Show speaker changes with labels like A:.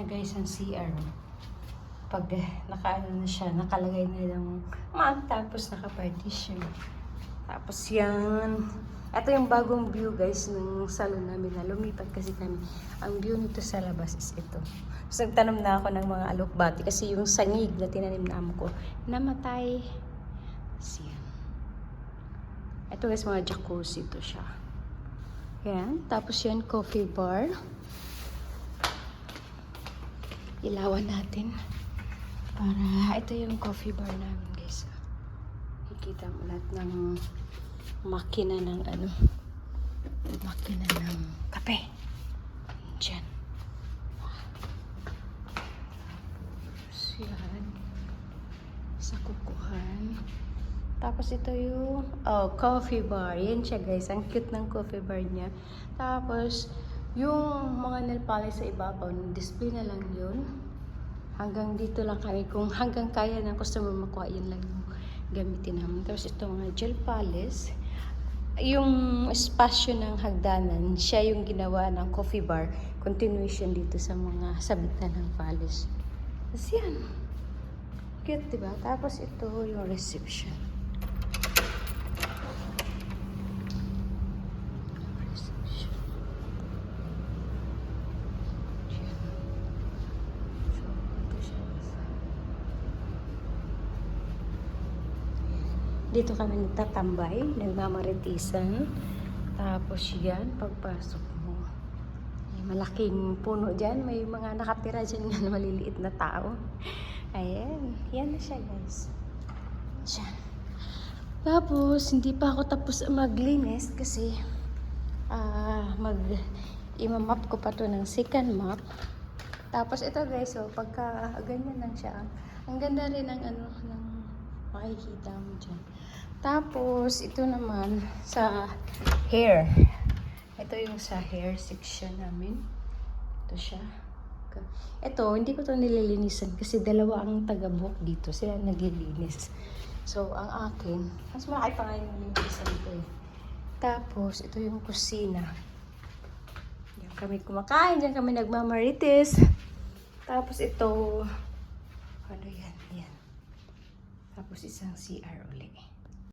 A: guys ang CR. Pag nakaano na siya, nakalagay na lang tapos naka-partition. Tapos yan. Ito yung bagong view guys ng salon namin na lumipat kasi kami. Ang view nito sa labas is ito. So nagtanom na ako ng mga alokbati kasi yung sangig na tinanim na amo ko namatay. Siyan. Ito guys mga jacuzzi to siya. Yan. Tapos yan coffee bar. Ilawan natin. Para ito yung coffee bar namin guys. Nakikita mo lahat ng makina ng makina ng kape. Diyan. Yan. Sa kukuhan. Tapos ito yung coffee bar. Yan siya guys. Ang cute ng coffee bar niya. Tapos yung mga nail polish sa ibabaw, display na lang yun. Hanggang dito lang kami. Kung hanggang kaya ng customer makuha, yun lang yung gamitin namin. Tapos ito mga gel polish. Yung espasyo ng hagdanan, siya yung ginawa ng coffee bar. Continuation dito sa mga sabitan ng polish. Tapos yan. Cute, diba? Tapos ito yung reception. Dito kami nagtatambay, nagmamaritisan. Tapos yan, pagpasok mo. May malaking puno dyan. May mga nakatira dyan na maliliit na tao. Ayan. Yan na siya guys. Diyan. Tapos, hindi pa ako tapos maglinis kasi imamap ko pa to ng second map. Tapos ito guys, so pagka ganyan lang siya. Ang ganda rin ng ng makikita mo dyan. Tapos, ito naman sa hair. Ito yung sa hair section namin. Ito siya. Ito, hindi ko to nililinisan kasi dalawa ang taga-buhok dito. Sila naglilinis. So, ang akin, mas malaki pa nga yung nililinisan ito eh. Tapos, ito yung kusina. Diyan kami kumakain. Diyan kami nagmamarites. Tapos, ito, ano yan? Yan. Tapos, isang CR ulit.